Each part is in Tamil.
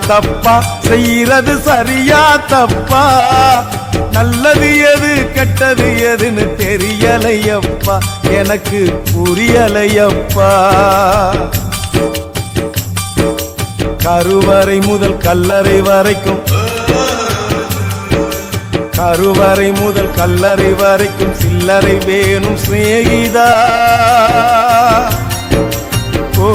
தப்பா செய்யறது சரியா தப்பா நல்லது எது கெட்டது எதுன்னு தெரியலையப்பா எனக்கு புரியலையப்பா கருவறை முதல் கல்லறை வரைக்கும் கருவறை முதல் கல்லறை வரைக்கும் சில்லறை வேணும் சிநேகிதா ஓ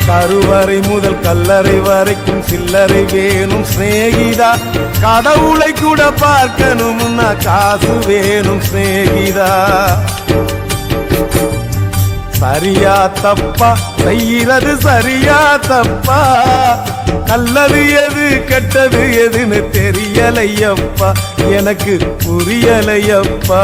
கருவறை முதல் கல்லறை வரைக்கும் சில்லறை வேணும் சிநேகிதா கடவுளை கூட பார்க்கணும்னா காசு வேணும் சிநேகிதா சரியா தப்பா செய்யறது சரியா தப்பா நல்லது எது கெட்டது எதுன்னு தெரியலையப்பா எனக்கு புரியலையப்பா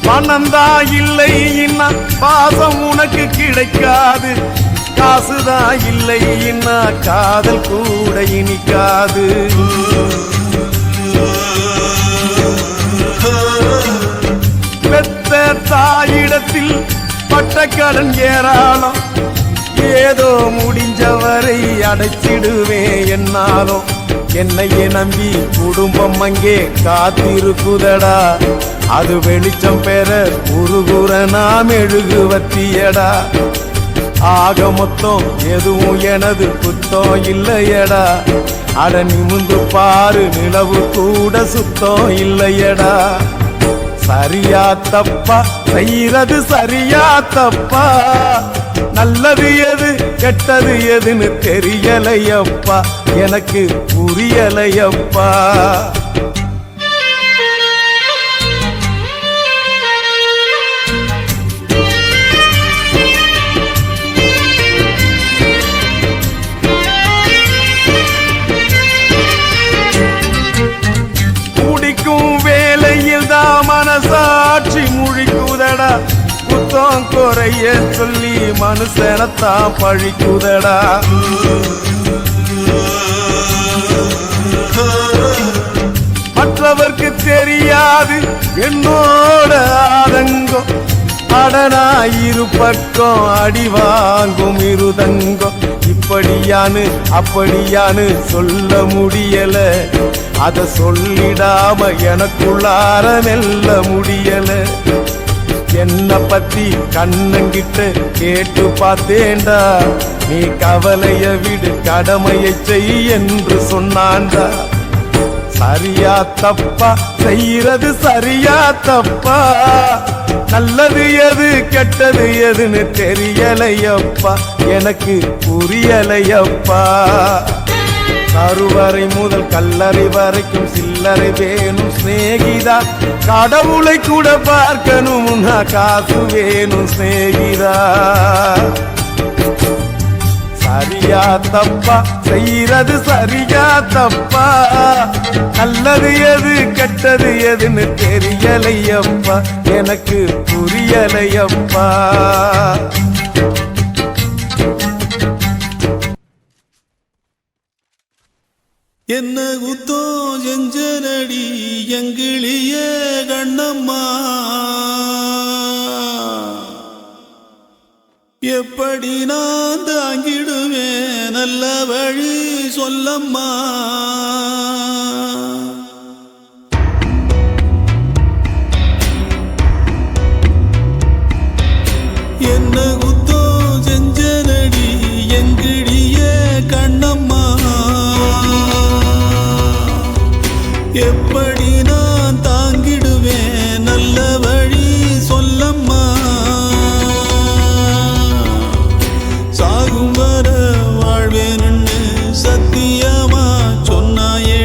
பணந்தா இல்லை இன்னா பாசம் உனக்கு கிடைக்காது காசுதா இல்லை இன்னா காதல் கூட இனிக்காது பெத்த தாயிடத்தில் பட்ட கடன் ஏராளம் ஏதோ முடிஞ்சவரை அடைச்சிடுவேன் என்னாலும் என்னையே நம்பி குடும்பம் அங்கே காத்திருக்குதடா அது வெளிச்சம் பெற உருகுற நாம் எழுகுவத்தியடா ஆக மொத்தம் எதுவும் எனது குத்தம் இல்லையடா அட நிமிந்து பாரு நிலவு கூட சுத்தம் இல்லையடா சரியா தப்பா செய்யறது சரியா தப்பா நல்லது எது கெட்டது எதுன்னு தெரியலையப்பா எனக்கு புரியலையப்பா குடிக்கும் வேலையில் தான் மனசாட்சி முழிக்குதடா குத்தம் குறைய சொல்லி மனுஷனத்தான் பழிக்குதடா மற்றவர்க்கு தெரியாது என்னோட ஆதங்கம் அடனாயிரு பக்கம் அடி வாங்கும் இருதங்கம் இப்படியானு அப்படியானு சொல்ல முடியல அத சொல்லிடாம எனக்குள்ளார மெல்ல முடியல என்ன பத்தி கண்ணங்கிட்ட கேட்டு பார்த்தேன்டா நீ கவலைய விடு கடமையை செய் என்று சொன்னான்டா சரியா தப்பா செய்யறது சரியா தப்பா நல்லது எது கெட்டது எதுன்னு தெரியலையப்பா எனக்கு புரியலையப்பா கருவறை முதல் கல்லறை வரைக்கும் சில்லறை வேணும் சிநேகிதா கடவுளை கூட பார்க்கணும்னா காசு வேணும் சிநேகிதா சரியா தப்பா செய்யறது சரியா தப்பா நல்லது எது கெட்டது எதுன்னு தெரியலையப்பா எனக்கு புரியலையப்பா என்ன குத்தோ செஞ்சனடி எங்கிளிய கண்ணம்மா எப்படி நான் தாங்கிடுவேன் நல்ல வழி சொல்லம்மா என்ன குத்தோ செஞ்சனடி எங்கிளிய கண்ணம்மா எப்படி நான் தாங்கிடுவேன் நல்ல வழி சொல்லம்மா சாகும் வர வாழ்வேன்னு சத்தியமா சொன்னாயே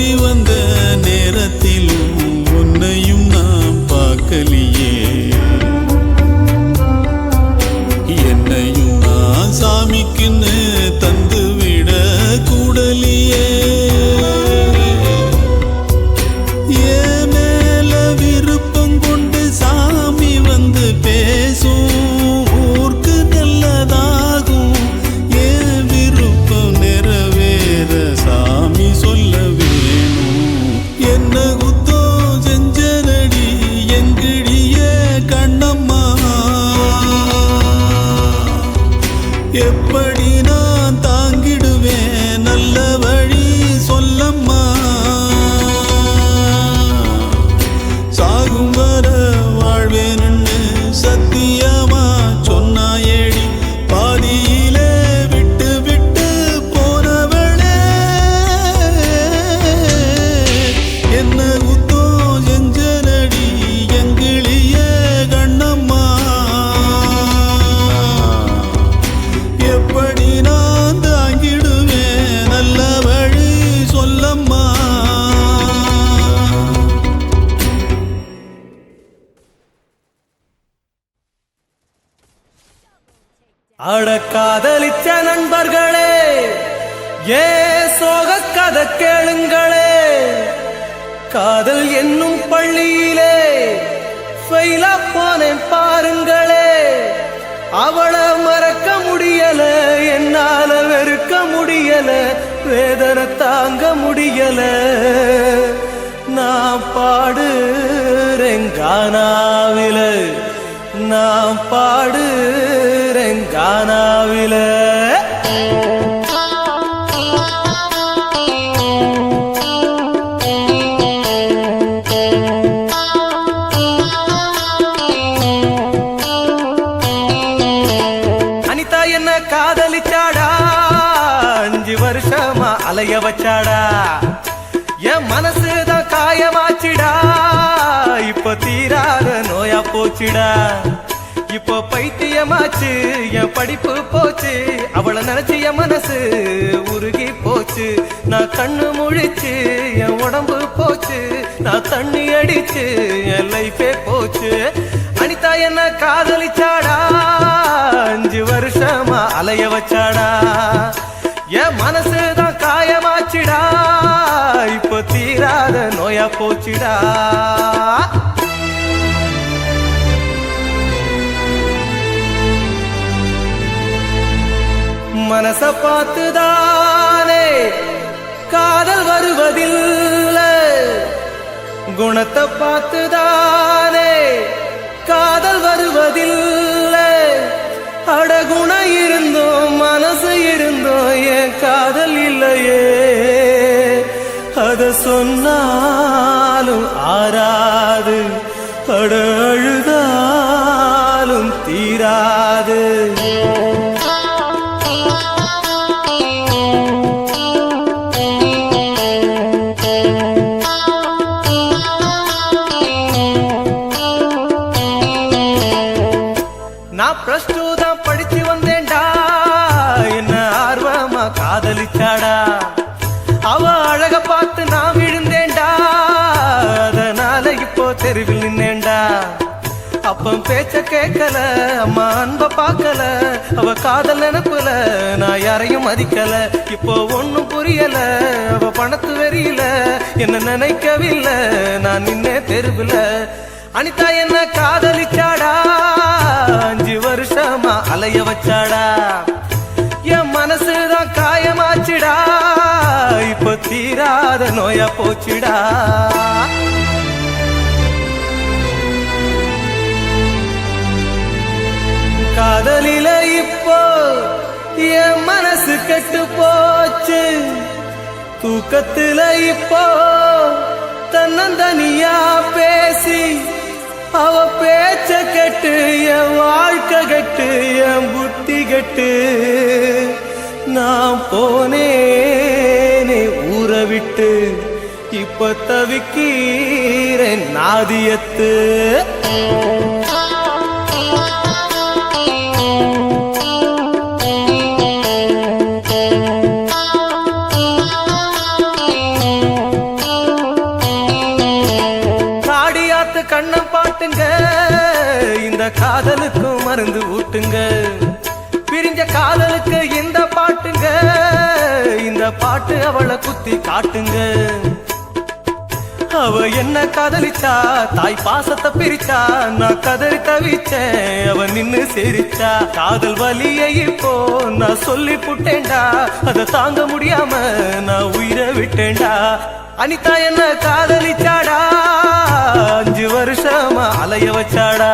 ஓடி வந்த நேரத்திலும் உன்னையும் நான் பார்க்கலையே. என்னையும் நான் சாமிக்குன்னு தந்து விட கூடலியே. என் மேல விருப்பம் கொண்டு சாமி வந்து பேசும், ஊருக்கு நல்லதாகும். என் விருப்பம் நிறைவேற சாமி சொல்ல வேணும். என்ன குத்தம் செஞ்சனடி எங்கிடிய கண்ணம்மா, எப்படி நான் தாங்கிடுவேன் நல்ல வழி சொல்லம்மா. சாகும் வர வாழ்வேன்னு சத்தியமா சொன்னாயேடி, பாதியிலே விட்டு விட்டு போனவளே. என்ன குத்தம் செஞ்சனடி எங்கிளிய கண்ணம்மா, எப்படி நான் தாங்கிடுவேன் நல்ல வழி சொல்லம்மா. அட காதலிச்ச நண்பர்களே, ஏ சோக கதை கேளுங்களே. காதல் என்னும் பள்ளியிலே ஃபெயிலா போனேன் பாருங்களே. அவளை மறக்க முடியல, என்னால வெறுக்க முடியல, வேதனை தாங்க முடியல. நான் பாடுறேன் கானாவில, நான் பாடுறேன் கானாவில. அனிதா என்ன காதலிச்சாடா, 5 வருஷமா அலைய வச்சாடா. என் மனசுதான் காயமாச்சிடா, இப்ப தீராத நோயா போச்சுடா. இப்போ பைத்தியமாச்சு, என் படிப்பு போச்சு, அவளை நினைச்சு என் மனசு உருகி போச்சு. நான் கண்ணு முழிச்சு என் உடம்பு போச்சு, நான் தண்ணி அடிச்சு என் லைஃபே போச்சு. அனிதா என்ன காதலிச்சாடா, 5 வருஷமா அலைய வச்சாடா. என் மனசுதான் காயமாச்சுடா, இப்போ தீராத நோயா போச்சுடா. மனச பார்த்துதானே காதல் வருவதில்லை, குணத்தை பார்த்துதானே காதல் வருவதில்லை. அடகுண இருந்தோம் மனசு இருந்தோம், என் காதல் இல்லையே. அத சொன்னாலும் ஆறாது, அட அழுதாலும் தீராது. நான் +2 தான் படிச்சு வந்தேன்டா, என்ன ஆர்வமா காதலிச்சாடா. அவ அழக பார்த்து நான் விழுந்தேன்டா, அதனால இப்போ தெருவில் நின்னேன்டா. அப்பம் பேச்ச கேட்கல, அம்மா அன்ப பார்க்கல, அவ காதல் நினைப்புல நான் யாரையும் மதிக்கல. இப்போ ஒண்ணும் புரியல, அவ பணத்து வெறியில என்ன நினைக்கவில்லை, நான் நின்னே தெருவில். அனிதா என்ன காதலிச்சாடா, 5 வருஷமா அலைய வச்சாடா. என் மனசுதான் காயமாச்சுடா, இப்ப தீராத நோயா போச்சுடா. காதலில இப்போ என் மனசு கெட்டு போச்சு, தூக்கத்துல இப்போ தன்னந்தனியா பேசி அவ பேச்ச கெட்டு என் வாழ்க்கை கெட்டு என் புத்தி கெட்டு. நான் போனேனே ஊரை விட்டு, இப்ப தவிக்கிறேன் நாதியத்து. கண்ணம் பாட்டுங்க இந்த காதலுக்கும் மருந்து ஊட்டுங்க பிரிஞ்ச காதலுக்கு இந்த பாட்டுங்க இந்த பாட்டு அவளை குத்தி காட்டுங்க அவ என்ன காதலிச்சா தாய் பாசத்தை பிரிச்சா நான் கதறி தவிச்சேன் அவ நின்னு சிரிச்சா காதல் வலியை இப்போ நான் சொல்லி புட்டேன்டா அதை தாங்க முடியாம நான் உயிரை விட்டேன்டா அனிதா என்ன காதலிச்சாடா 5 வருஷமா அலைய வச்சாடா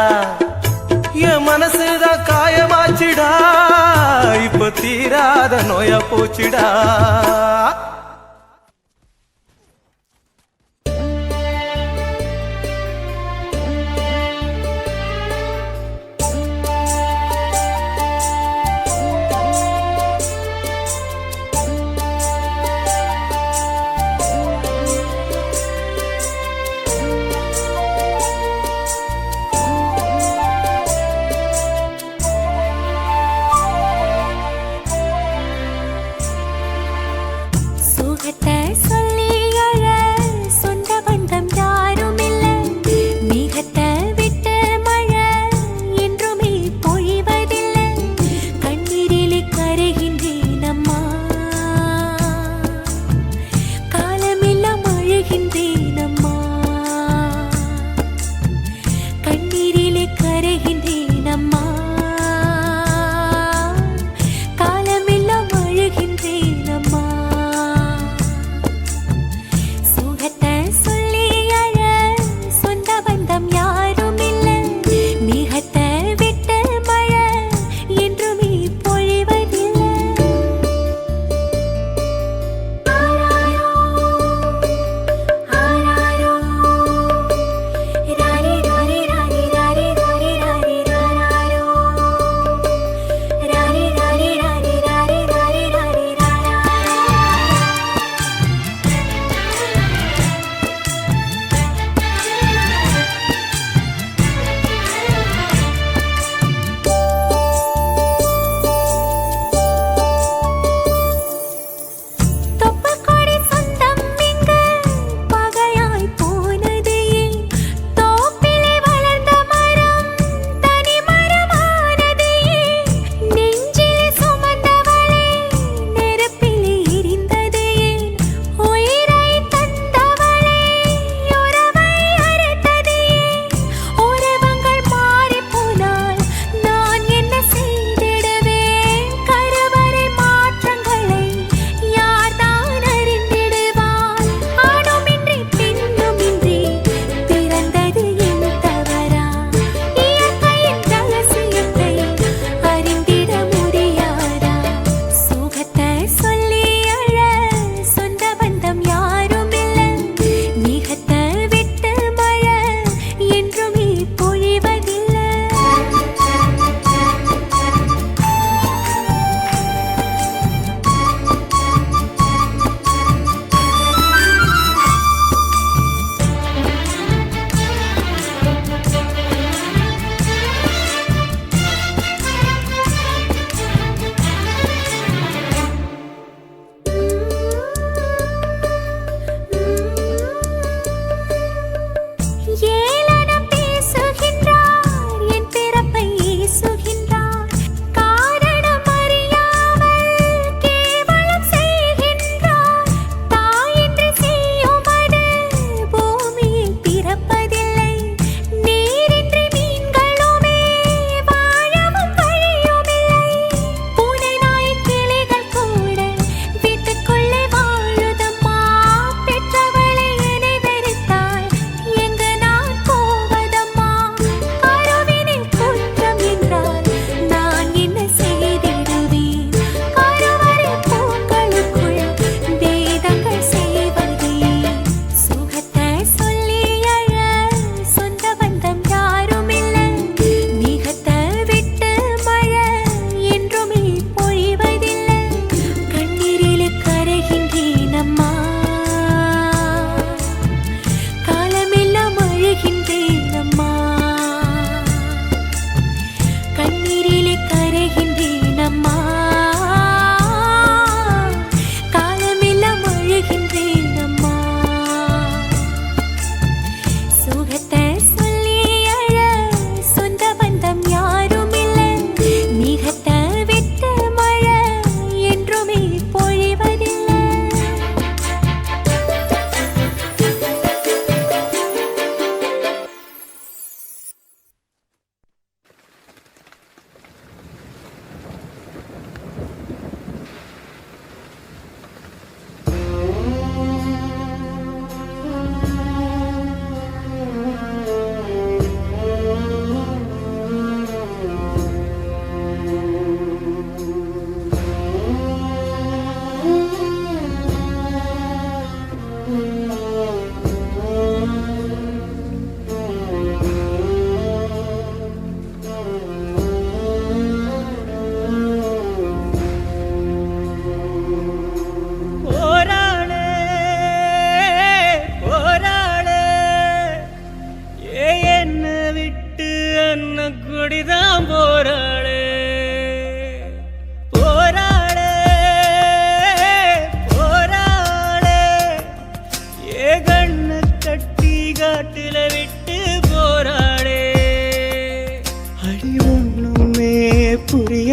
என் மனசுதான் காயமாச்சுடா இப்ப தீராத நோயா போச்சுடா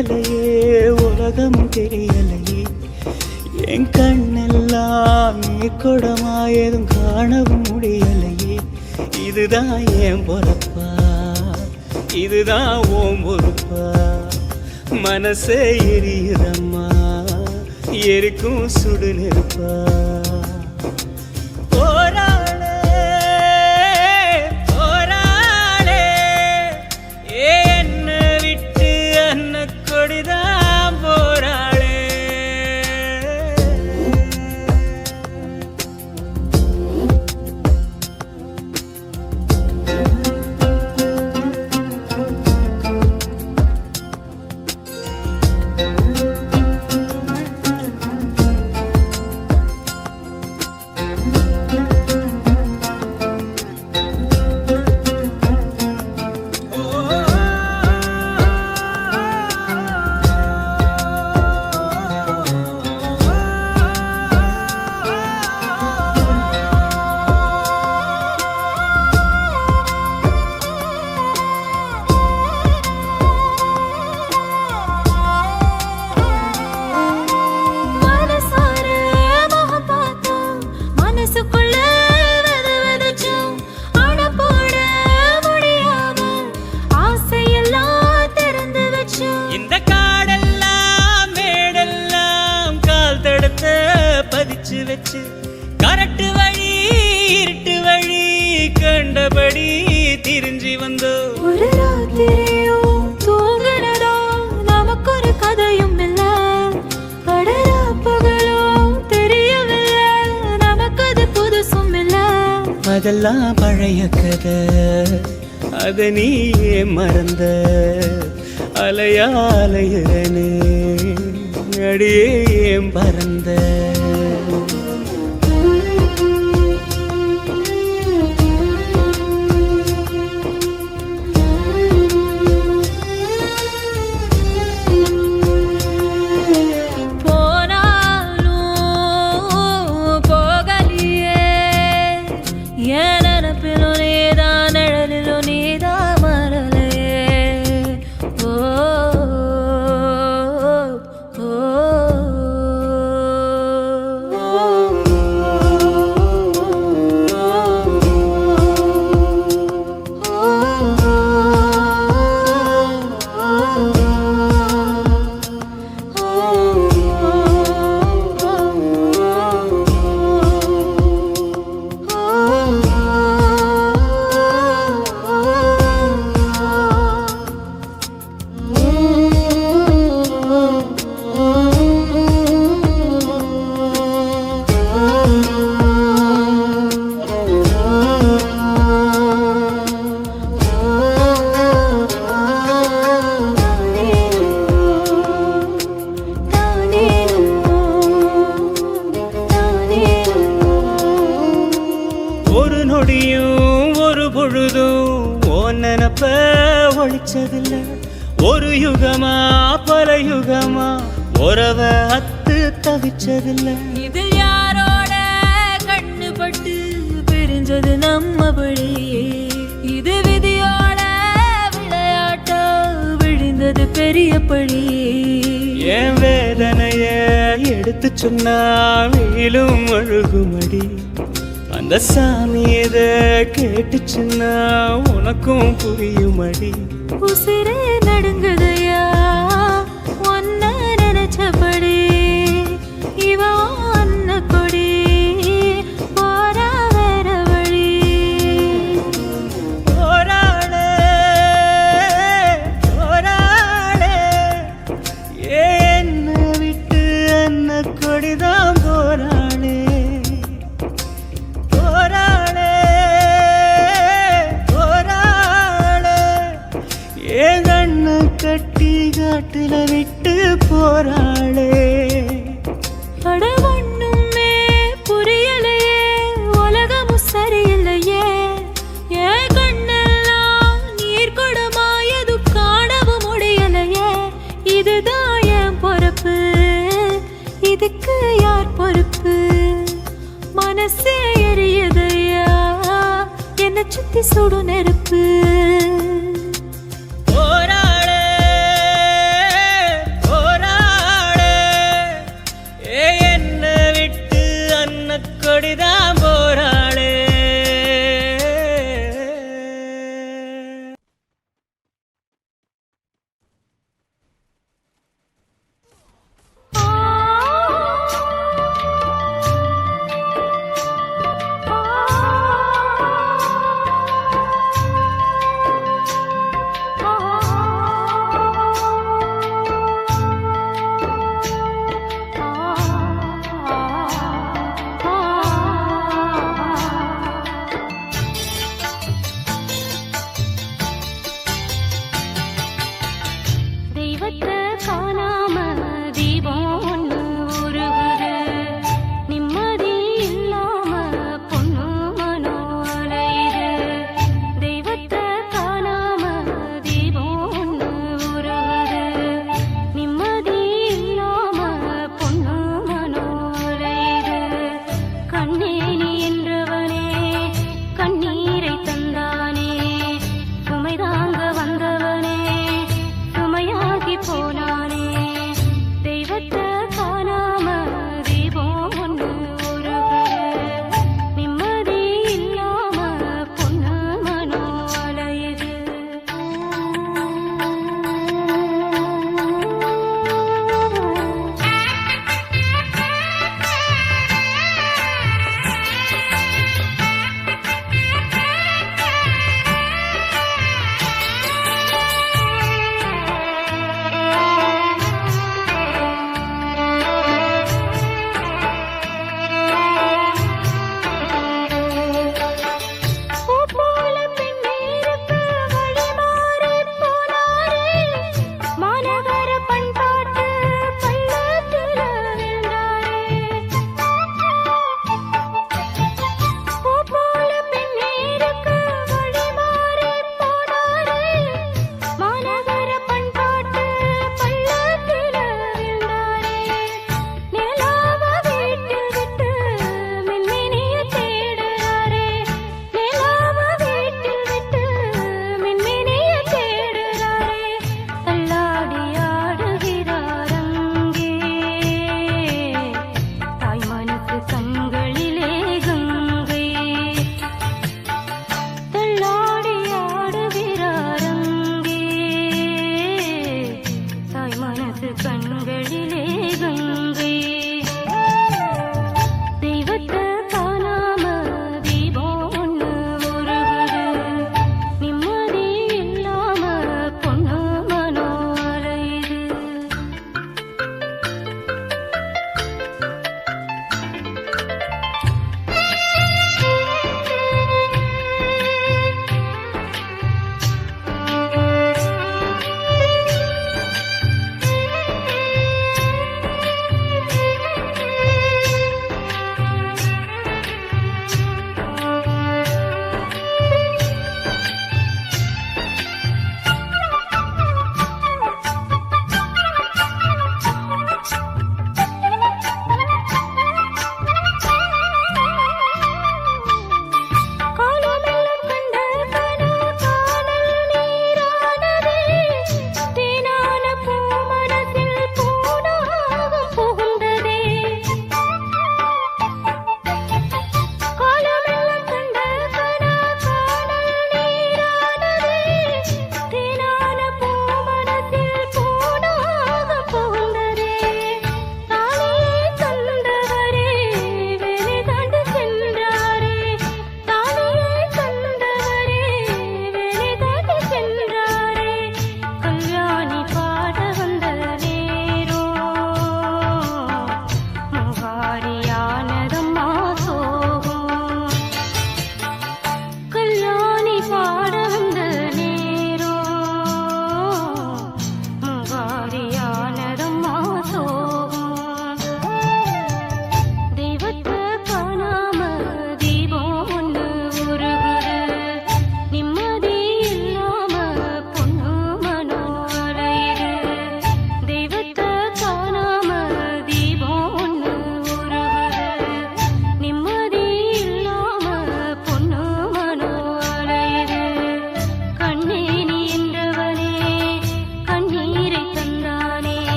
புரியலையே உலகம் தெரியலையே என் கண்ணெல்லாம் நீ கொடமா எதுவும் காணவும் முடியலையே இதுதான் என் பொறுப்பா இதுதான் ஓம் பொறுப்பா மனசே எரியுதம்மா எரிக்கும் சுடு நெருப்பா போராளே போராளே என்ன விட்டு அன்ன கொடிதான் போராளே வச்சு கரட்டு வழி இருட்டு வழி கண்டபடி திரிஞ்சி வந்தோ ஒரு ராத்திரியும் தூங்குனதோ நமக்கு ஒரு கதையும் இல்ல கடலா பகலோ தெரியவில்லை நமக்கு அது புதுசும் இல்ல அதெல்லாம் பழைய கதை அத நீயே மறந்த அலையா அலையனே அடியே ஏன் பறந்த ஒரு பொழுதும் ஓன் நினப்ப ஒழிச்சதில்ல ஒரு யுகமா பல யுகமா உறவ அத்து தவிச்சதில்ல இதில் யாரோட கண்ணுபட்டு பிரிஞ்சது நம்மபடி இது விதியோட விளையாட்டா விழுந்தது பெரியபடி என் வேதனைய எடுத்து சொன்னா வீலும் அழுகுமடி அந்த சாமி எத கேட்டுச்சுன்னா உனக்கும் புரியுமடி உசிரே நடுங்குதையா ஒன்ன நினைச்சபடி இவ ஒன்ன கொடி போரா வேற வழி போராளே போராளே என்ன விட்டு அன்ன கொடிதான் போராளே போராளே போராளே ஏன் கண்ணு கட்டி காட்டுல விட்டு போராளே அட ஒண்ணுமே புரியலையே உலகமும் சரியில்லையே என் கண்ணெல்லாம் நீர் கொடமாயது காணவும் முடியலையே இதுதான் என் பொறுப்பு இதுக்கு யார் பொறுப்பு மனசே எரியுதையா என்னை சுத்தி சுடு நெருப்பு போராளே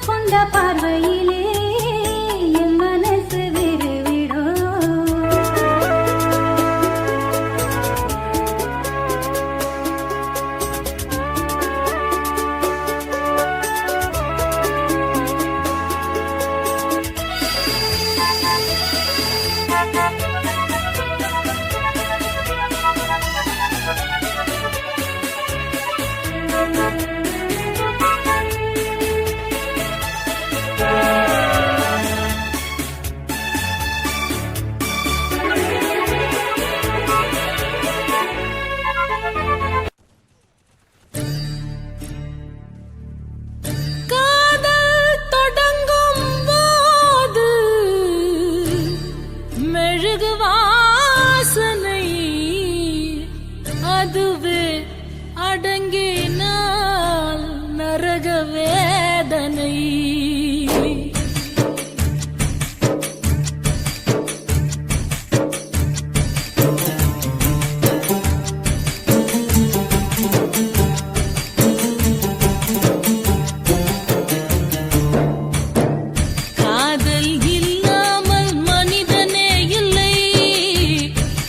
கொண்ட பார்வையிலே என் மனசு விருவிடும். காதல் தொடங்கும் போது மெழுகு வாசனை அதுவே அடங்கினால் நரக வேதனை. காதல் இல்லாமல் மனிதனே இல்லை,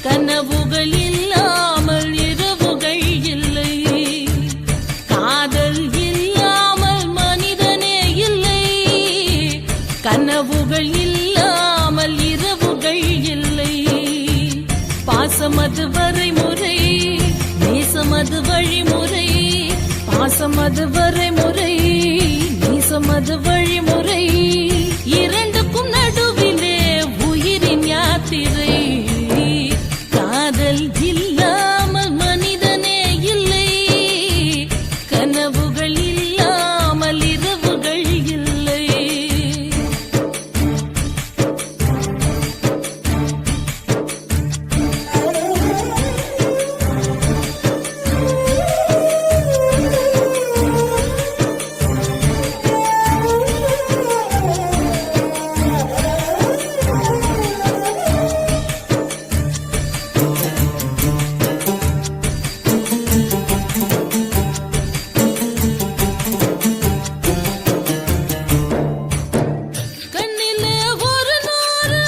கனவுகள் இல்லாமல் இரவுகள் இல்லை. காதல் இல்லாமல் மனிதனே இல்லை, கனவுகள் இல்லாமல் இரவுகள் இல்லை. பாசமது வரைமுறை, நேசமது வழிமுறை. பாசமது வரைமுறை, நேசமது வழிமுறை. இரண்டுக்கும் நடுவிலே உயிரின் யாத்திரை. காதல் இல்லாமல் மனிதனே இல்லை, கனவுகள் இல்லாமல் இரவுகள் இல்லை. கண்ணிலே ஒரு நூறு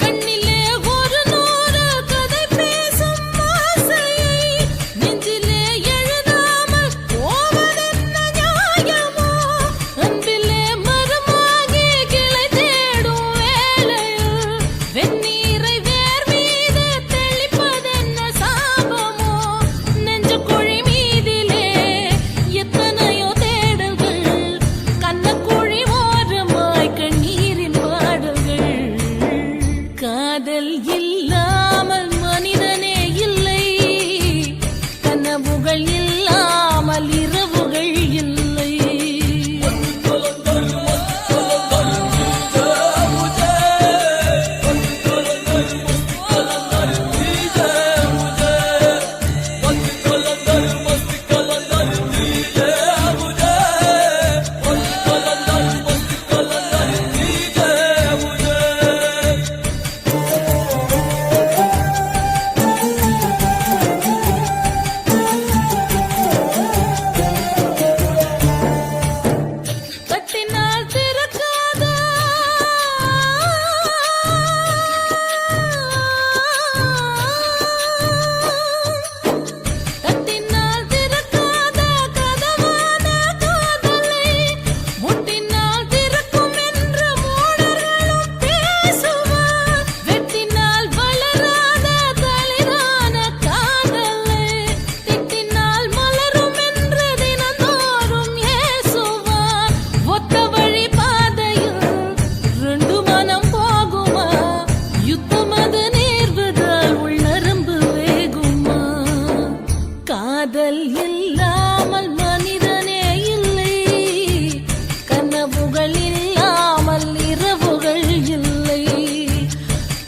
கண்ணிலே ஒரு நூறு கதை பேசும் ஆசையை நெஞ்சிலே எழுதாமல் போவதென்ன நியாயமோ? அன்பிலே மரமாகி கிளை தேடும் வேளையில் வெந்நீரை வேர் மீது தெளிப்பதென்ன சாபமோ? நெஞ்சுக்குழி மீதிலே எத்தனையோ தேடல்கள், கண்ணக்குழி ஓரமாய் கண்ணீரின் பாடல்கள். காதல் இல்லாமல் மனிதனே இல்லை, கனவுகள் இல்லாமல் இரவுகள் இல்லை. தட்டினால் திறக்காதா தட்டினால் திறக்காத கதவான காதலை முட்டினால் திறக்கும் என்று மூடர்களும் பேசுவார். வெட்டினால் வளராத தளிரான காதலை திட்டினால் மலரும் என்று தினந்தோறும் ஏசுவார். ஒத்த வழி பாதையில் ரெண்டு மனம் போகுமா? யுத்தம் அது நேர்வதால் உள்நரம்பு வேகுமா? காதல் இல்லாமல் மனிதனே இல்லை, கனவுகள் இல்லாமல் இரவுகள் இல்லை.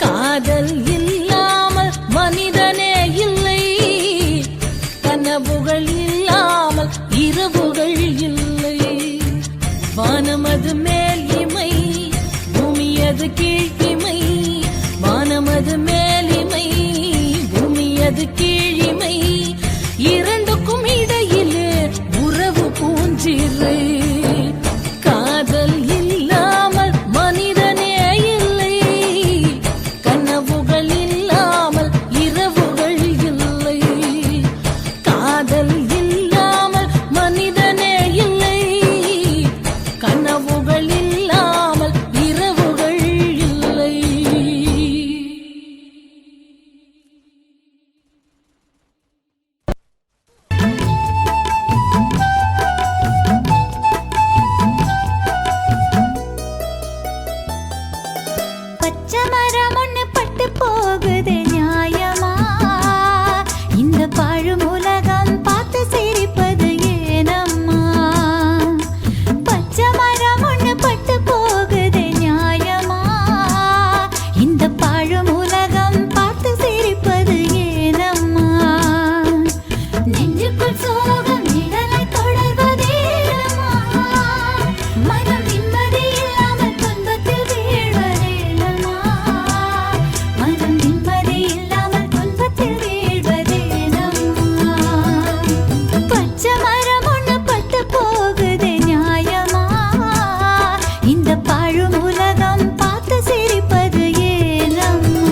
காதல் இல்லாமல் மனிதனே இல்லை, கனவுகள் இல்லாமல் இரவுகள் இல்லை. வானமது மேல் இமை, பூமியது கீழ் இமை. வானமது மேல் இமை, பூமியது கீழிமை இரண்டுக்கும் இடையிலே உறவு பூஞ்சிறை காதல் இல்லாமல் மனிதனே இல்லை கனவுகள் இல்லாமல் இரவுகள் இல்லை காதல் இல்லாமல் மனிதனே இல்லை கனவுகள் இல்லாமல் இரவுகள் இல்லை பச்சை மரம் ஒண்ணு பட்டு போகுது நியாயமா இந்த பாழும் உலகம் பார்த்து சிரிப்பது ஏனம்மா பச்சை மரம் ஒண்ணு பட்டு போகுது நியாயமா இந்த பாழும் உலகம் பார்த்து சிரிப்பது ஏனம்மா நெஞ்சுக்குள் சோகம் நிழலை தொடர்வதேனம்மா மனம் நிம்மதி இல்லாமல் துன்பத்தில் வீழ்வதேனம்மா மனம் நிம்மதி இல்லாமல் துன்பத்தில் வீழ்வதேனம்மா பச்சை மரம் ஒண்ணு பட்டு போகுது நியாயமா இந்த பாழும் உலகம் பார்த்து சிரிப்பது ஏனம்மா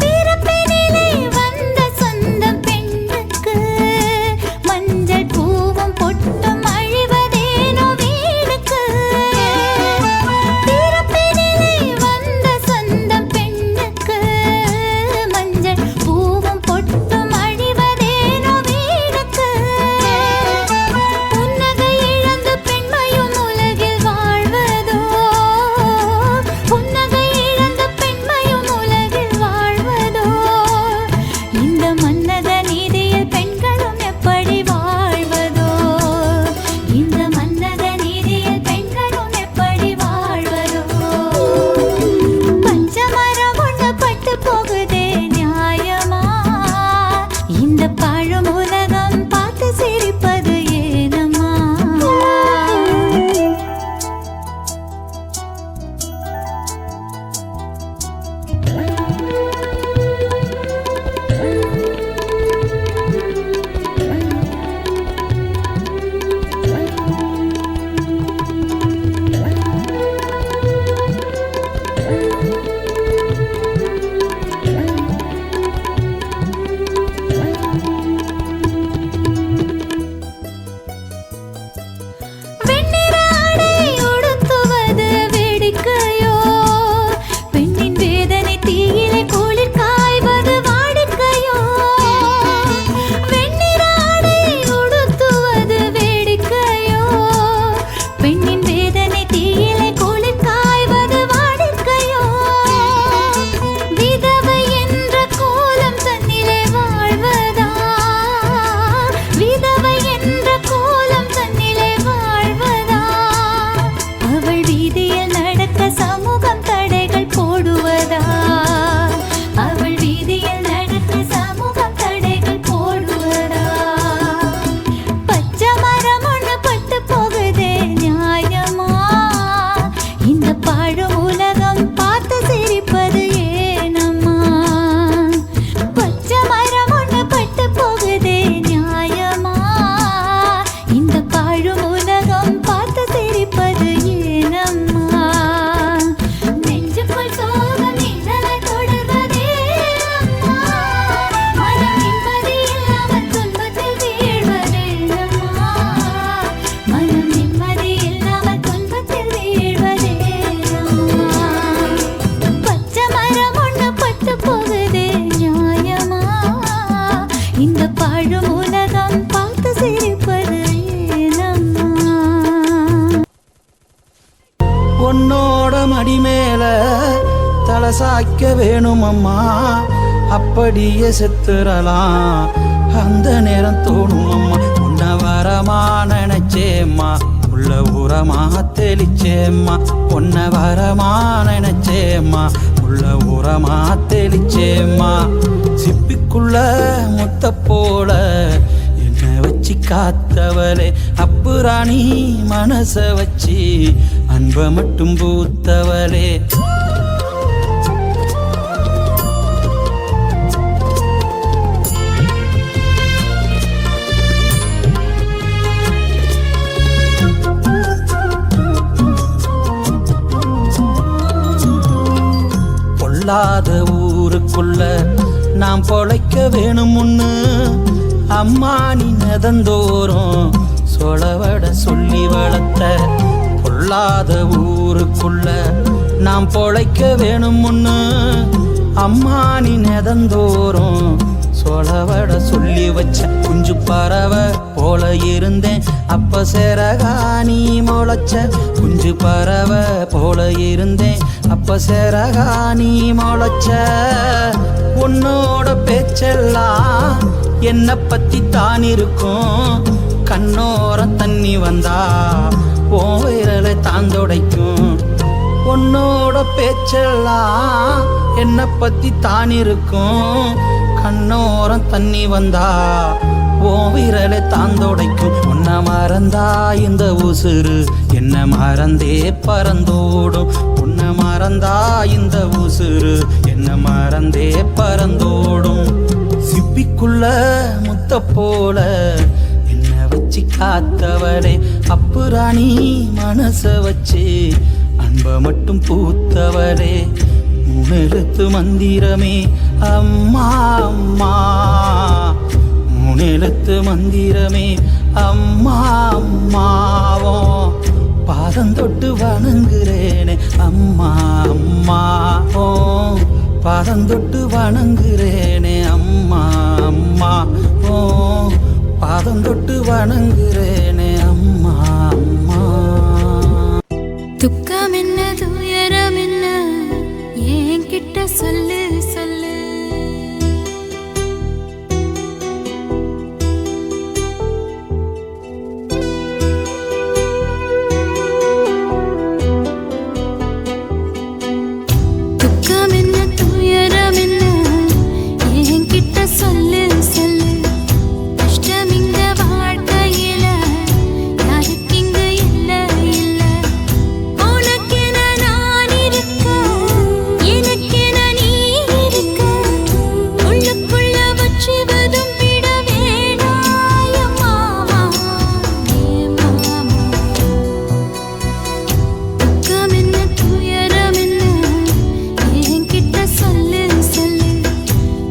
பிறப்பினிலே வந்த சொந்தம் பெண்ணுக்கு மஞ்சள் பூவும் பொட்டும் அழிவதேனோ வீணுக்கு பிறப்பினிலே வந்த சொந்தம் பெண்ணுக்கு மஞ்சள் பூவும் பொட்டும் அழிவதேனோ வீணுக்கு புன்னகை இழந்து பெண்மையும் உலகில் வாழ்வதோ புன்னகை இழந்த பெண்மையும் உலகில் வாழ்வதோ இந்த மன்னக நீதியில் பெண்களும் எப்படி வாழ்வதோ இந்த மன்னக நீதியில் பெண்களும் எப்படி வாழ்வதோ பச்சை மரம் ஒண்ணு பட்டு போகுதே நியாயமா இந்த பாழும் உலகம் பார்த்து சிரிப்பது ஏனம்மா வெண்ணிற ஆடை உடுத்துவது வேடிக்கையோ பெண்ணின் வேதனை தீயிலே குளிர் காய்வது வாடிக்கையோ வெண்ணிற ஆடை உடுத்துவது வேடிக்கையோ பெண்ணின் வேதனை தீயிலே குளிர் காய்வது வாடிக்கையோ விதவை என்ற கோலம் தன்னிலே வாழ்வதா விதவை என்ற கோலம் தன்னிலே வாழ்வதா அவள் வீதியில் நடக்க சமூகம் தடைகள் போடுவதா அவள் வீதியில் நடக்க சமூகம் தடைகள் போடுவதா பச்சை மரம் ஒண்ணு பட்டு போகுதே நியாயமா இந்த பாழும் உலகம் பார்த்து சிரிப்பது ஏனம்மா பச்சை மரம் ஒண்ணு பட்டு போகுதே நியாயமா இந்த பாழும் உலகம் பார்த்து சிரிப்பது ஏனம்மா நெஞ்சுக்குள் சோகம் நிழலை தொடர்வதேனம்மா மனம் நிம்மதி இல்லாமல் துன்பத்தில் வீழ்வதேனம்மா மனம் நிம்மதி இல்லாமல் துன்பத்தில் வீழ்வதேனம்மா பச்சை மரம் ஒண்ணு பட்டு போகுதே நியாயமா இந்த பாழும் உலகம் பார்த்து சிரிப்பது ஏனம்மா உன்னோட மடி மேல தலை சாய்க்க வேணுமம்மா அப்படியே செத்துறலாம் அந்த நேரம் தோணும் அம்மா உன்ன வரமா நினைச்சேம்மா உள்ள உரமா தெளிச்சேம்மா பொன்ன வரமா நினைச்சேம்மா உள்ள உரமா தெளிச்சேம்மா சிப்பிக்குள்ள முத்த போல என்ன வச்சு காத்தவளே அப்புராணி மனச வச்சு அன்ப மட்டும் பூத்தவளே பொல்லாத ஊருக்குள்ள நாம் பொழைக்க வேணும் ஒண்ணு அம்மா நீ நெதந்தோறும் சொலவட சொல்லி வளர்த்த பொல்லாத ஊருக்குள்ள நாம் பொழைக்க வேணும் ஒண்ணு அம்மா நீ நெதந்தோறும் சொலவட சொல்லி வச்ச குஞ்சு பறவை போல இருந்தேன் அப்ப சேரகா நீ முளைச்ச குஞ்சு பறவை போல இருந்தேன் அப்ப சேரகா நீ முளைச்ச உன்னோட பேச்செல்லாம் என்ன பத்தி தான் இருக்கும் கண்ணோரம் தண்ணி வந்தா ஓ விரலை தாந்தொடைக்கும் உன்னோட பேச்செல்லாம் என்ன பத்தி தான் இருக்கும் கண்ணோரம் தண்ணி வந்தா ஓ விரலை தாந்தொடைக்கும் உன்னை மறந்தா இந்த உசுறு என்ன மறந்தே பறந்தோடும் உன்னை மறந்தா இந்த உசுறு என்ன மறந்தே பறந்தோடும் சிப்பிக்குள்ள முத்த போல என்ன வச்சு காத்தவளே அப்புராணி மனச வச்சு அன்ப மட்டும் பூத்தவளே முனெழுத்து மந்திரமே அம்மா அம்மா முனெழுத்து மந்திரமே அம்மா அம்மாவோ பாதம் தொட்டு வணங்குறேனே அம்மா அம்மாவோ பாதம் தொட்டு வணங்குறேனே அம்மா அம்மா ஓ பாதம் தொட்டு வணங்குறேனே அம்மா அம்மா துக்கம் என்ன துயரம் என்ன என்கிட்ட சொல்லு சொல்லு துக்கம் என்ன துயரம் என்ன என்கிட்ட சொல்லு சொல்லு கஷ்டம் இங்க வாழ்க்கையில யாருக்கு இங்க இல்ல இல்ல உனக்கென நான் இருக்க எனக்கென நீ இருக்க உள்ளுக்குள்ள வச்சுவதும் விட வேணாய மாமா ஏ மாமா துக்கம் என்ன துயரம் என்ன என்கிட்ட சொல்லு சொல்லு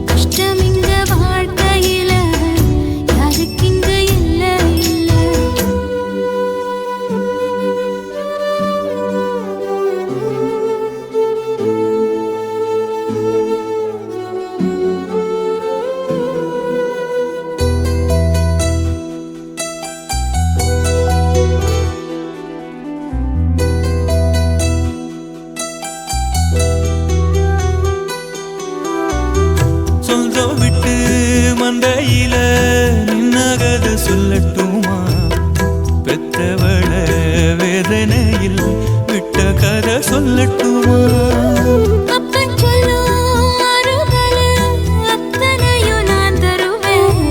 கஷ்டம் இங்க வாழ்க்கையில யாருக்கு இங்க இல்ல இல்ல சொந்தம் விட்டு மந்தையில நின்னகத சொல்லட்டுமா பெத்தவள வேதனையில் விட்ட கதை சொல்லட்டுமா அப்பன் சொல்லும் ஆறுதல் அத்தனையும் நான் தருவேன்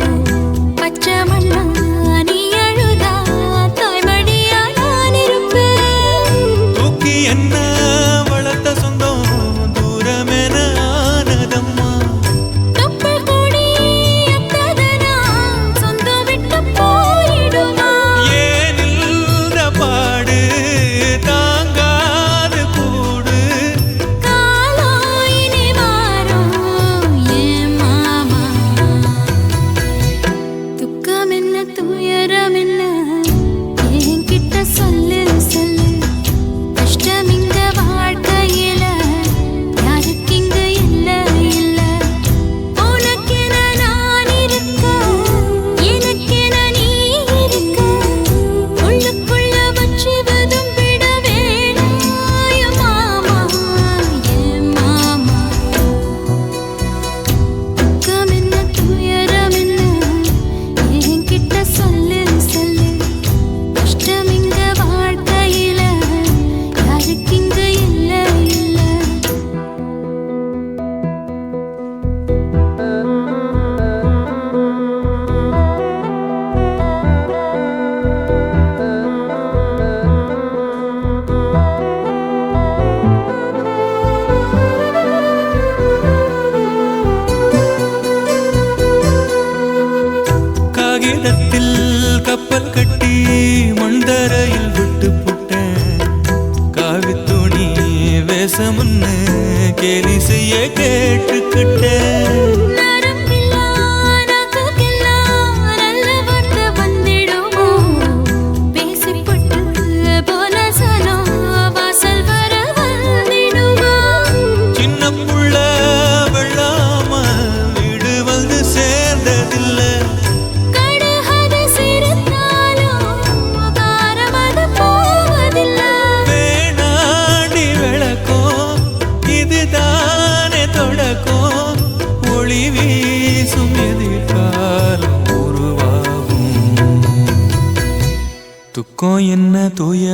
பச்சை மண்ணா நீ அழுதா தாய்மடியா நான் இருப்பேன் தூக்கி என்ன வளர்த்த சொந்தம் தூரமென ஆனதம்மா தொப்புள் கொடி அத்ததனா சொந்தம் விட்டு போயிடுமா ஏனில்ற பாடு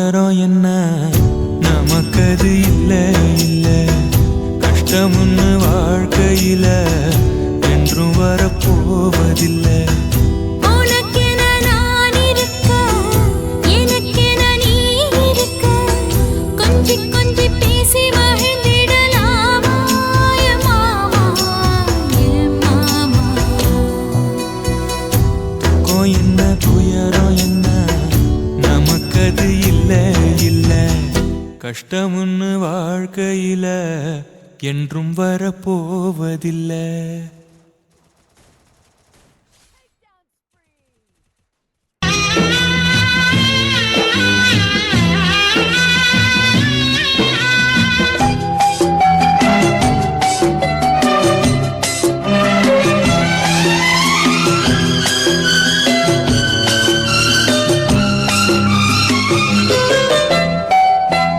துயரம் என்ன நமக்கது இல்ல இல்ல கஷ்டம்னு வாழ்க்கையில என்றும் வரப்போவதில்லை உனக்கென நான் இருக்க எனக்கென நீ இருக்க கொஞ்சி கொஞ்சி பேசி மகிழ்ந்திடலாமா என் மாமா என் மாமா துக்கம் என்ன துயரம் என்ன நமக்கது இல்ல இல்ல கஷ்டம்னு வாழ்க்கையில என்றும் வரப்போவதில்லை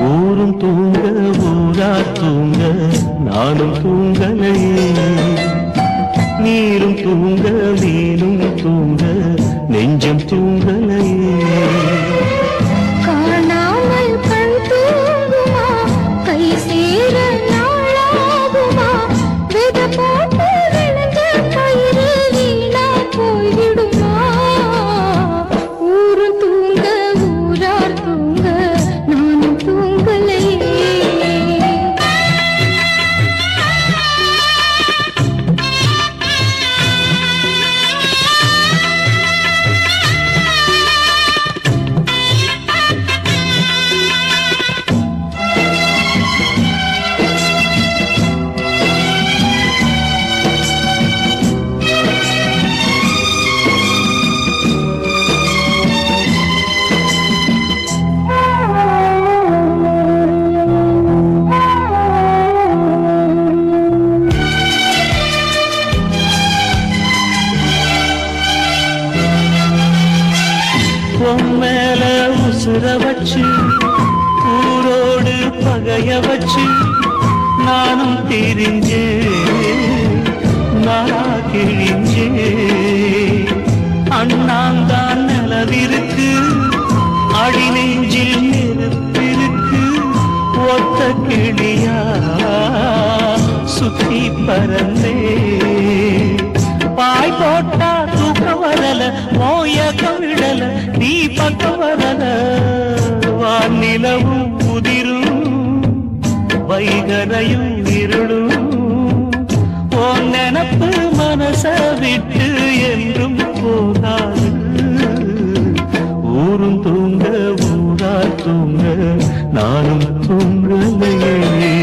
ஊரும் தூங்க ஊரா தூங்க நானும் தூங்கலையே நீரும் தூங்க மீனும் தூங்க நெஞ்சம் தூங்கலையே காணாமல் கண் தூங்குமா கை சேர நாளாகுமா வித போட்டு விழுந்த கயிறு வீணா போய்விடுமா ஊரு தூங்க ஊரார் தூங்க நானும் தூங்கலையே மேல உசுர வச்சு ஊரோடு பகைய வச்சு நானும் தெரிஞ்சே நாளா கிழிஞ்சே அண்ணாந்தான் நிலவிருக்கு அடி நெஞ்சில் நெருப்பிருக்கு ஒத்த கிளியா சுத்தி பறந்தே பாய் போட்டா தூக்கம் வரல மோயக்கம் விடல நீ பக்கம் வரல வானிலவும் உதிரும் வைகரையும் இருளும் ஓ நினப்பு மனச விட்டு என்றும் போகாது ஊரும் தூங்க ஊரா தூங்க நானும் தூங்கலையே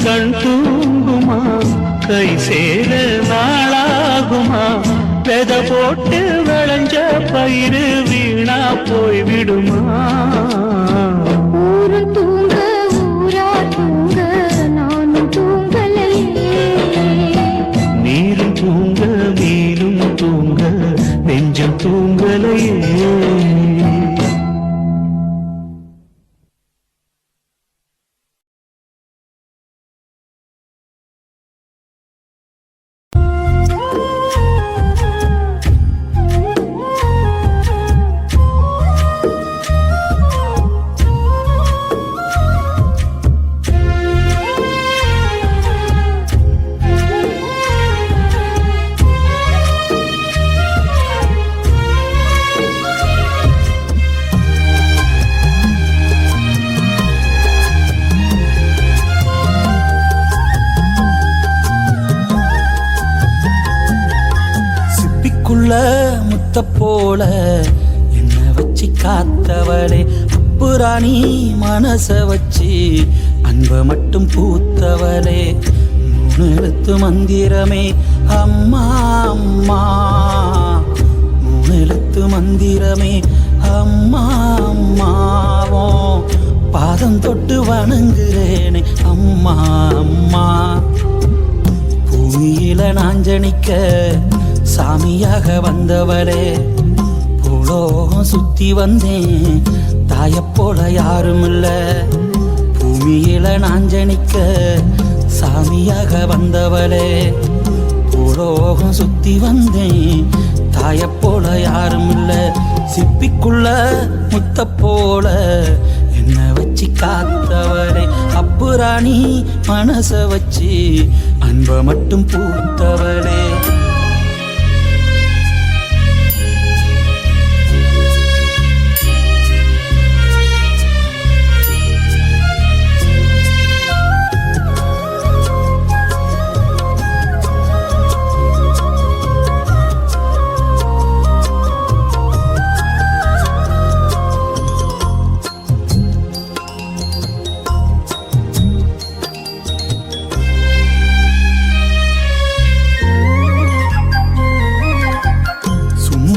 கண் தூங்குமா கை சேர நாளாகுமா வெத போட்டு விளைஞ்ச பயிறு வீணா போய்விடுமா ஊரு தூங்க ஊரா தூங்க நானும் தூங்கலையே சிப்பிக்குள்ள முத்த போல என்ன வச்சு காத்தவளே அப்புராணி மனச வச்சு அன்ப மட்டும் பூத்தவளே 3 எழுத்து மந்திரமே அம்மா அம்மா 3 எழுத்து மந்திரமே அம்மா அம்மாவோ பாதம் தொட்டு வணங்குறேனே அம்மா அம்மா பூமியில நான் ஜனிக்க சாமியாக வந்தவளே பூலோகம் சுத்தி வந்தேன் தாயப்போல யாரும் இல்ல பூமியில நான் ஜனிக்க சாமியாக வந்தவளே பூலோகம் சுத்தி வந்தேன் தாயப்போல யாரும் இல்ல சிப்பிக்குள்ள முத்த போல என்ன வச்சு காத்தவளே அப்புராணி மனச வச்சு அன்ப மட்டும் பூத்தவளே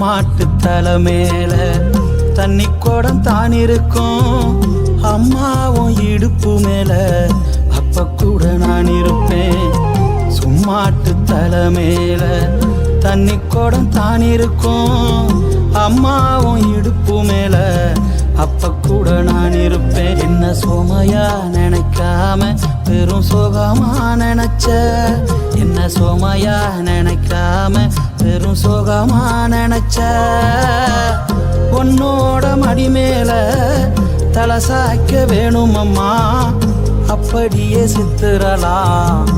மாட்டு தலை மேல தண்ணி குடம் தான் இருக்கும் அம்மாவும் இடுப்பு மேல அப்ப கூட நான் இருப்பேன் சும்மாட்டு தலை மேல தண்ணி குடம் தான் இருக்கும் அம்மாவும் இடுப்பு மேல அப்ப கூட நான் இருப்பேன் என்ன சோமையா நினைக்காம வெறும் சோகமா நினைச்ச என்ன சோமையா நினைக்காம வெறும் சோகமா நினைச்ச உன்னோட மடி மேல தலை சாய்க்க வேணும் அம்மா அப்படியே சித்திரலாம்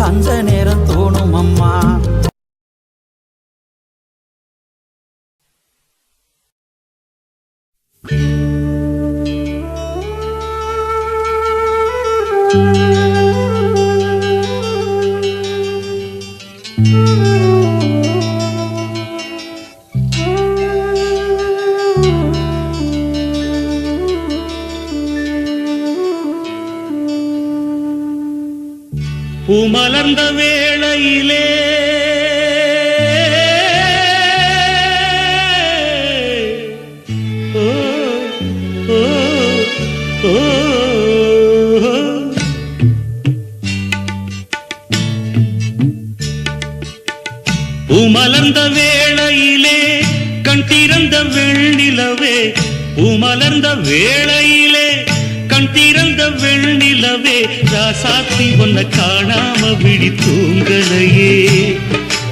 அந்த நேரம் தோணும் அம்மா பூமலர்ந்த வேளையிலே ஓ ஓ ஓ பூமலர்ந்த வேளையிலே கண் திறந்த வெண்ணிலவே பூமலர்ந்த வேளையிலே கண் திறந்த வெண்ணிலவே ராசாத்தி ஒன்ன காணாம விழி தூங்கலையே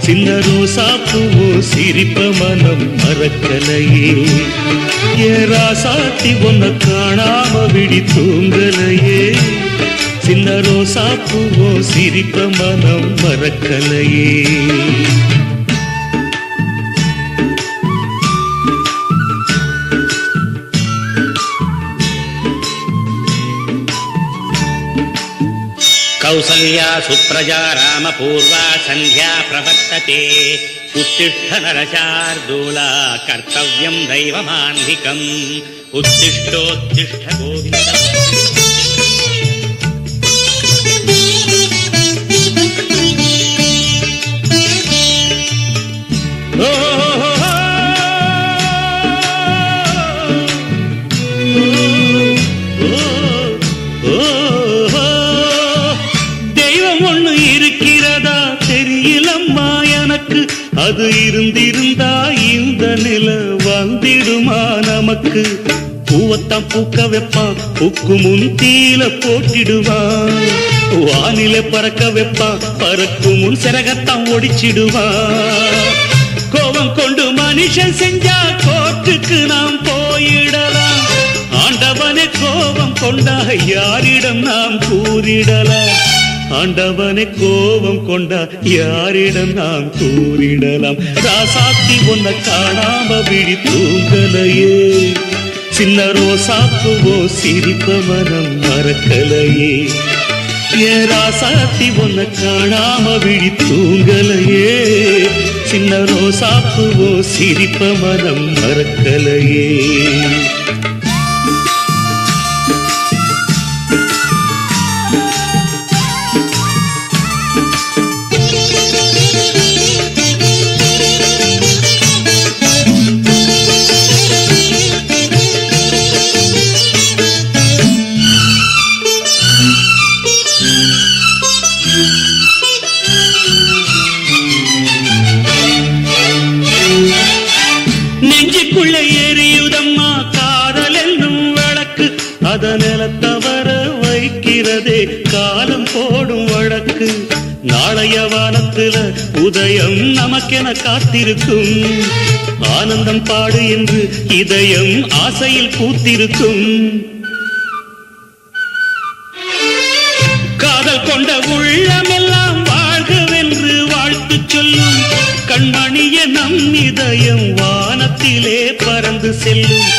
சின்ன ரோசா பூவோ சிரிப்ப மனம் மறக்கலையே ஏ ராசாத்தி ஒன்ன காணாம விழி தூங்கலையே சின்ன ரோசா பூவோ சிரிப்ப மனம் மறக்கலையே कौसल्या सुप्रजा रामपूर्वा सन्ध्या प्रवर्तते उत्तिष्ठ नरशार्दूला कर्तव्यं दैवमान्धिकम् उत्तिष्ठोत्तिष्ठ गोविन्द அது இருந்திருந்தா இந்த நில வந்திடுமா நமக்கு பூவத்தான் பூக்க வைப்பான் பூக்கு முன் தீல போட்டிடுவான் வானில பறக்க வைப்பான் பறக்கும் முன் சிறகத்தான் ஒடிச்சிடுவான் கோபம் கொண்டு மனுஷன் செஞ்சா கோர்ட்டுக்கு நாம் போயிடலாம் ஆண்டவனே கோபம் கொண்டா யாரிடம் நாம் கூறிடலாம் ஆண்டவனை கோபம் கொண்டா யாரிடம் நாம் கூறிடலாம் ராசாத்தி ஒன்ன காணாம விழி தூங்கலையே சின்ன ரோசாப்புவோ சிரிப்ப மனம் மறக்கலையே ஏ ராசாத்தி ஒன்ன காணாம விழி தூங்கலையே சின்ன ரோசாப்பூவோ சிரிப்ப மனம் மறக்கலையே. நெஞ்சுக்குள்ள எரியுதம்மா காதல் என்னும் வழக்கு, அதனில தவற வைக்கிறதே காலம் போடும் வழக்கு. நாளைய வானத்துல உதயம் நமக்கென காத்திருக்கும், ஆனந்தம் பாடு என்று இதயம் ஆசையில் பூத்திருக்கும். காதல் கொண்ட உள்ளமெல்லாம் வாழ்கவென்று வாழ்த்து சொல்லும், கண்மணிய நம் இதயம் வானத்திலே பறந்து செல்லும்.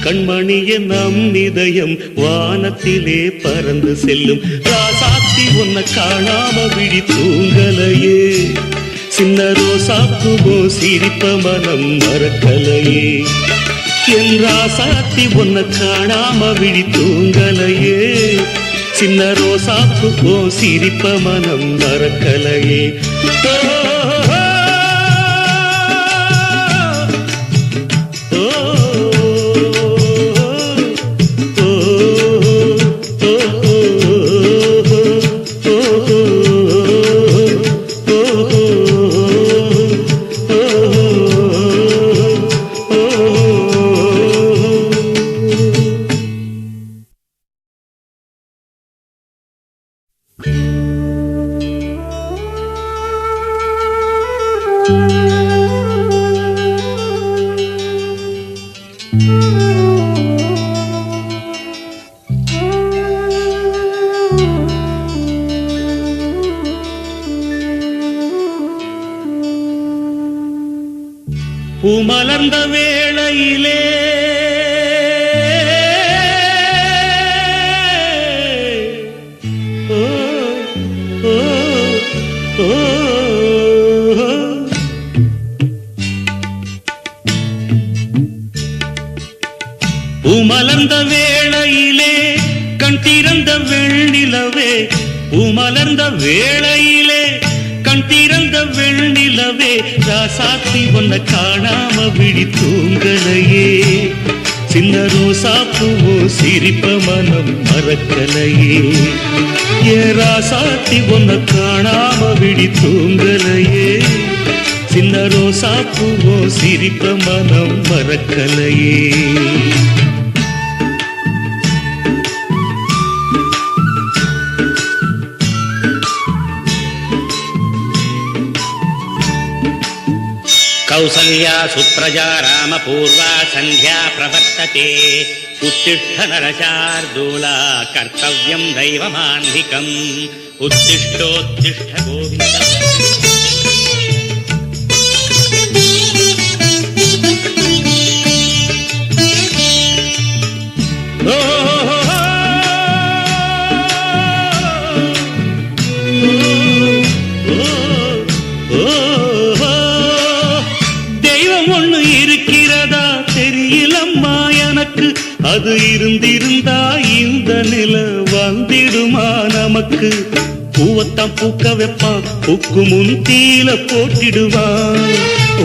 கண்மணிய நம் இதயம் வானத்திலே பறந்து செல்லும். ராசாத்தி உன்னை காணாம விழி தூங்கலையே, சின்ன ரோசாப்பூவோ சிரிப்ப மனம் மறக்கலையே. என் ராசாத்தி உன்னை காணாம விழி தூங்கலையே, சின்ன ரோசாப்பூவோ சிரிப்ப மனம் மறக்கலையே. பூமலர்ந்த வேளையிலே ஓ ஓ ஓ பூமலர்ந்த வேளையிலே கண் திறந்த வெண்ணிலவே, பூமலர்ந்த வேளையிலே கண் திறந்த வெண்ணிலவே, ராசாத்தி உன்னை காணாம விழி தூங்கலையே. சின்ன ரோசாப்பூவோ சிரிப்ப மனம் மறக்கலையே. ஏ ராசாத்தி உன்னை காணாம விழி தூங்கலையே, சின்ன ரோசாப்பூவோ சிரிப்ப மனம் மறக்கலையே. कौसल्या सुप्रजा रामपूर्वा सन्ध्या प्रवर्तते, उत्तिष्ठ नरशार्दूला कर्तव्यं दैवमान्धिकम्. उत्तिष्ठोत्तिष्ठ गोविन्द. அது இருந்திருந்தா இந்த நில வந்திடுமா நமக்கு. பூவத்தான் பூக்க வைப்பான், பூக்கு முன் தீல போட்டிடுவான்.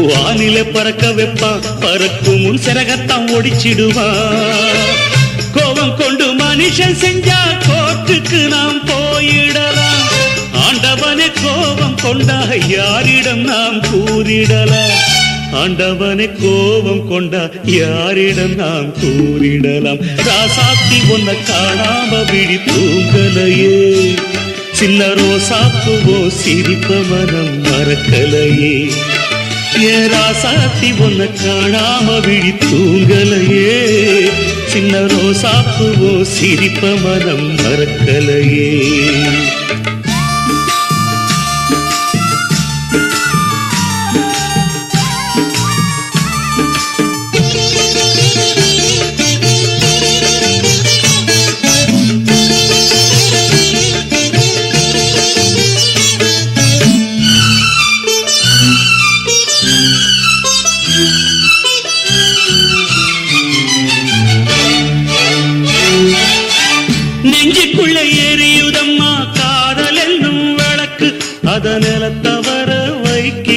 வானில பறக்க வைப்பான், பறக்கும் முன் சிறகத்தான் ஒடிச்சிடுவான். கோபம் கொண்டு மனுஷன் செஞ்சா கோர்ட்டுக்கு நாம் போயிடலாம். ஆண்டவனே கோபம் கொண்டா யாரிடம் நாம் கூறிடலாம். ஆண்டவனை கோபம் கொண்டா யாரிடம் நாம் கூறிடலாம். ராசாத்தி உன்னை காணாம விழி தூங்கலையே, சின்ன ரோசாப்பூவோ சிரிப்ப மனம் மறக்கலையே. ஏ ராசாத்தி உன்னை காணாம விழி தூங்கலையே, சின்ன ரோசாப்பூவோ சிரிப்ப மனம் மறக்கலையே.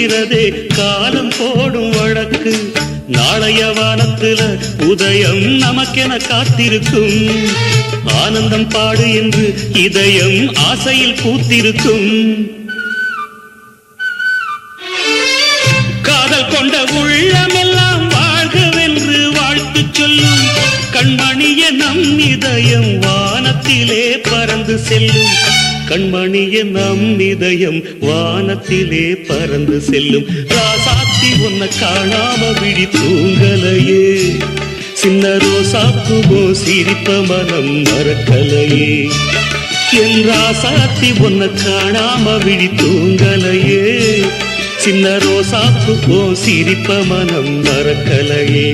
தீர்க்கிறதே காலம் போடும் வழக்கு. நாளைய வானத்துல உதயம் நமக்கென காத்திருக்கும். ஆனந்தம் பாடு என்று இதயம் ஆசையில் பூத்திருக்கும். காதல் கொண்ட உள்ளமெல்லாம் வாழ்கவென்று வாழ்த்து சொல்லும். கண்மணிய நம் இதயம் வானத்திலே பறந்து செல்லும். கண்மணிய நம் இதயம் வானத்திலே பறந்து செல்லும். ராசாத்தி உன்னை காணாம விழி தூங்கலையே. சின்ன ரோசாப்புவோ சிரிப்ப மனம் மறக்கலையே. என் ராசாத்தி உன்னை காணாம விழி தூங்கலையே. சின்ன ரோசாப்புவோ சிரிப்ப மனம் மறக்கலையே.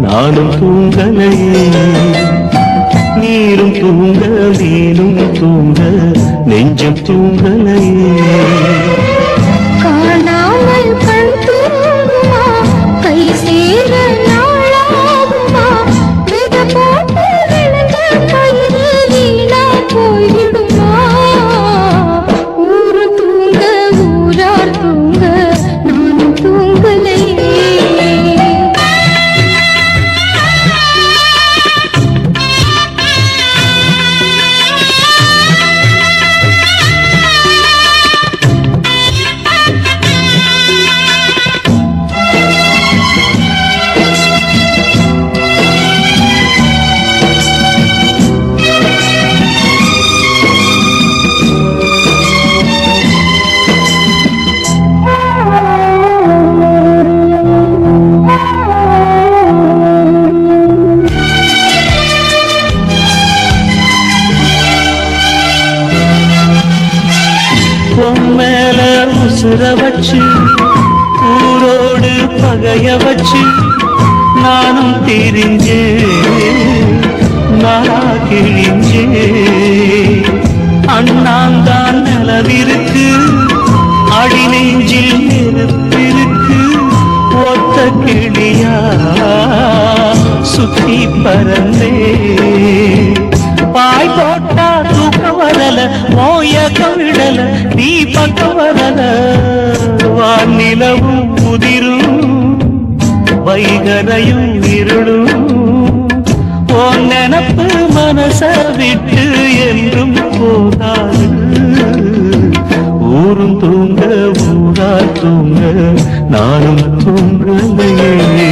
நானும் தூங்கலையே. நீரும் தூங்க நீனும் தூங்க நெஞ்சம் தூங்கலையே. காணாமல் கண் தூங்குமா கை சேர நாளாகுமா. வித போட்டு விழுந்த கயிறு வீணா போய்விடுமா. ஊரு தூங்க ஊரார் தூங்க நானும் தூங்கலையே. மேல உசுர வச்சு ஊரோடு பகைய வச்சு நானும் தெரிஞ்சே நாளா கிழிஞ்சே. அண்ணாந்தான் நிலவிருக்கு அடி நெஞ்சில் நெருப்பிருக்கு. ஒத்த கிளியா சுத்தி பறந்தே. பாய் போட்டா தூக்கம் வரல மோயக்கம் விடல. நீ பக்கம் வரல வானிலவும் முதிரும் வைகரையும் இருளும். ஓ நினப்பு மனச விட்டு என்றும் போகாது. ஊரும் தூங்க ஊரா தூங்க நானும் தூங்கலையே.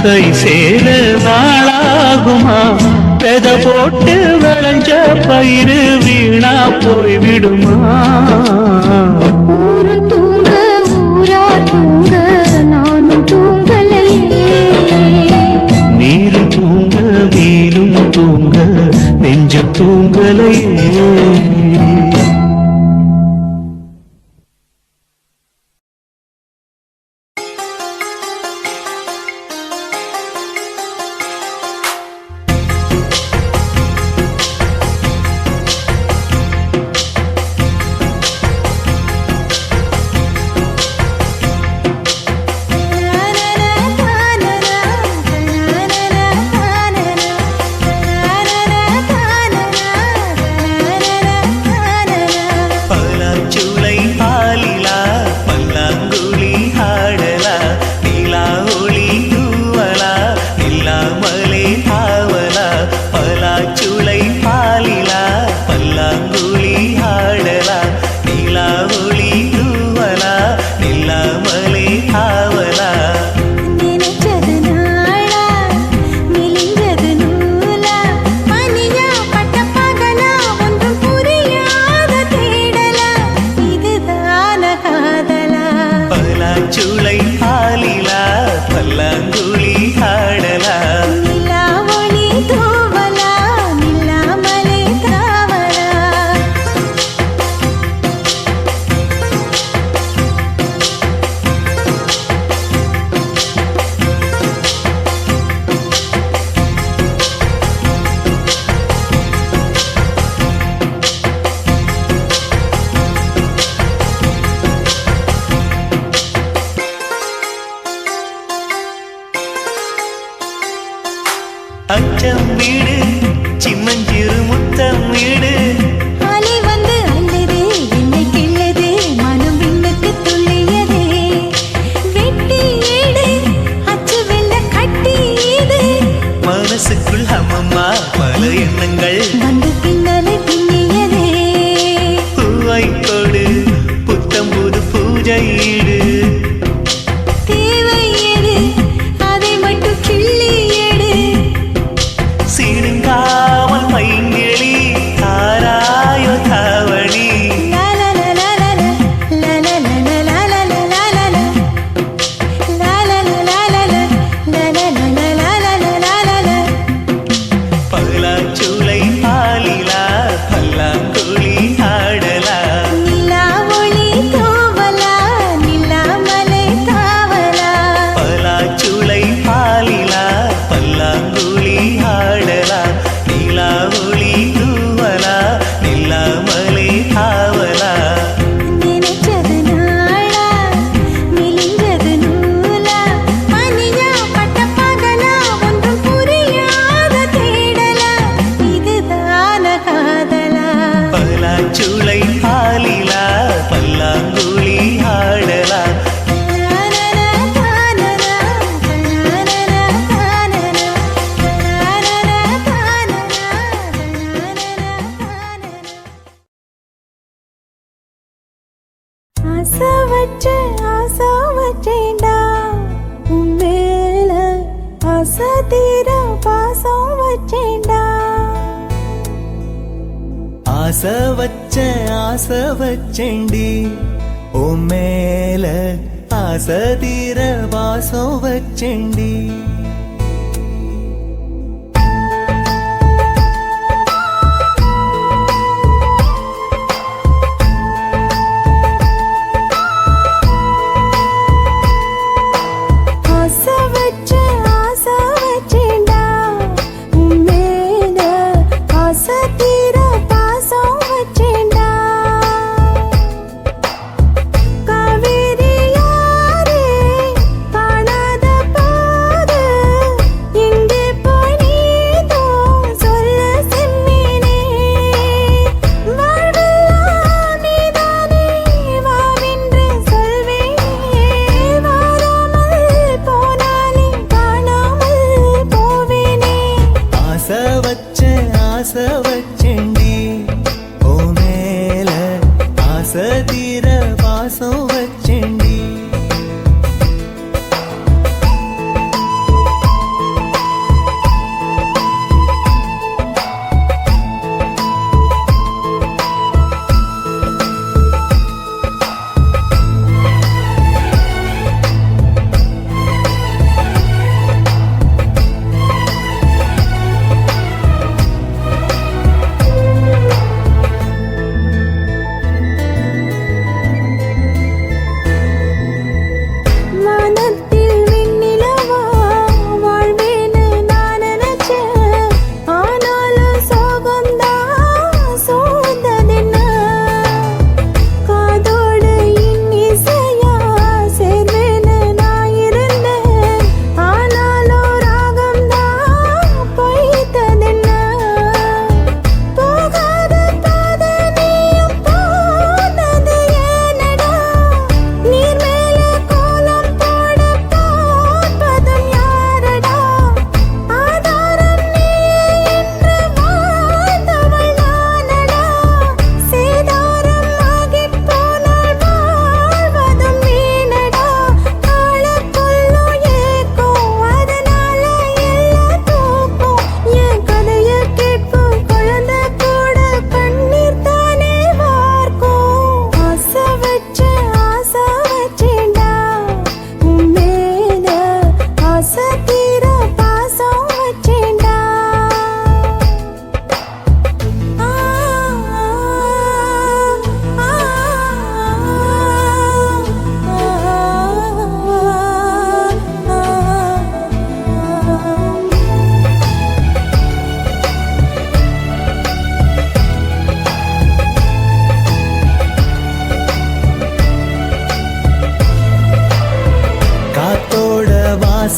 கை சேர நாளாகுமா பெத போட்டு விளைஞ்ச பயிறு வீணா போய் விடுமா ஊரு தூங்க ஊரா தூங்க நானும் தூங்கலையே நீரு தூங்க நீரும் தூங்க நெஞ்சு தூங்கலையே அச்சம் வீடு சின்னஞ்சிறு முத்தம் வீடு அலை வந்து அல்லது என்னை கிள்ளது மனம் விண்ணுக்கு துள்ளியதே வெட்டி ஏடு அச்சு வெள்ள கட்டி இது மனசுக்குள் அம்மம்மா பல எண்ணங்கள் வந்து பின்னலை பின்னியதே பூவை கொடு புத்தம் புது பூஜை ஈடு தேவை எது அதை மட்டும் கிள்ளி எடு சீருங்காமல் மைங்கிளி தாராயோ தாவணி பகலாச்சூளை பாலிலா பல்லாங்குழி ஆடலா நிலா ஒளி தோவலா நிலாமலை தாவலா பகலாச்சூளை பாலிலா பல்லாங்குழி ஆடலா நீலா ஒளி தூவலா நில்லாமலே ஆவலா நினைச்சது நாளா மெலிஞ்சது நூலா பனியா பட்ட பகலா ஒன்றும் புரியாத தேடலா இதுதான காதலா பகலாச்சூளை பாலிலா பல்லாங்குழி ஆடலா ஆசை வச்சேன்டா உன் மேல ஆசை தீர பாசம் வச்சேன்டா ஆசை வச்சேண்டி உன் மேல ஆசை தீர வாசம் வச்சேண்டி ஆசை வச்சேன்டா உன் மேல ஆசை தீர பாசம் வச்சேன்டா காவேரி யாரே காணாத பாரு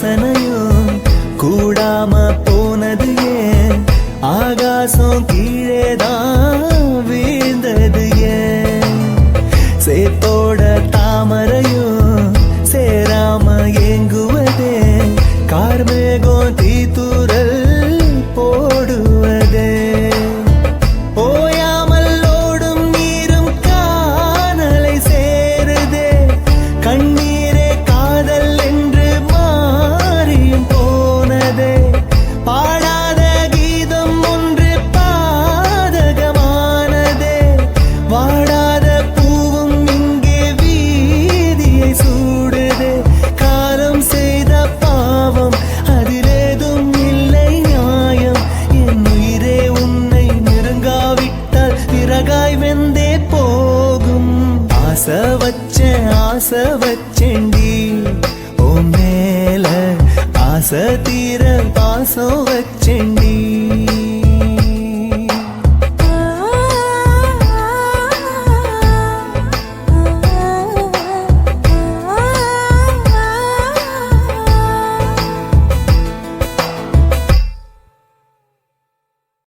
வாசனையும் கூடாம போனது ஏன் ஆகாசம் கீழேதான் வீழ்ந்தது ஏன் சேத்தோட தாமரையும் சேராம ஏங்குவதே கார்மேகம் தீத்துரல் போடுவதே ஓயாமல் ஓடும் நீரும் காணலை சேருதே கண்ணீரே காதல் என்று மாறியும் போனதே பாடாத கீதம் ஒன்று பாதகமானதே வாடாத பூவும் இங்கே வீதியை சூடுதே காலம் செய்த பாவம் அதிலேதும் இல்லை நியாயம் என் உயிரே உன்னை நெருங்காவிட்டால் பிறகாய் வெந்தே போகும் ஆசை வச்சேன்டி ஓ மேல ஆசை தீர பாசம் வச்சேன்டி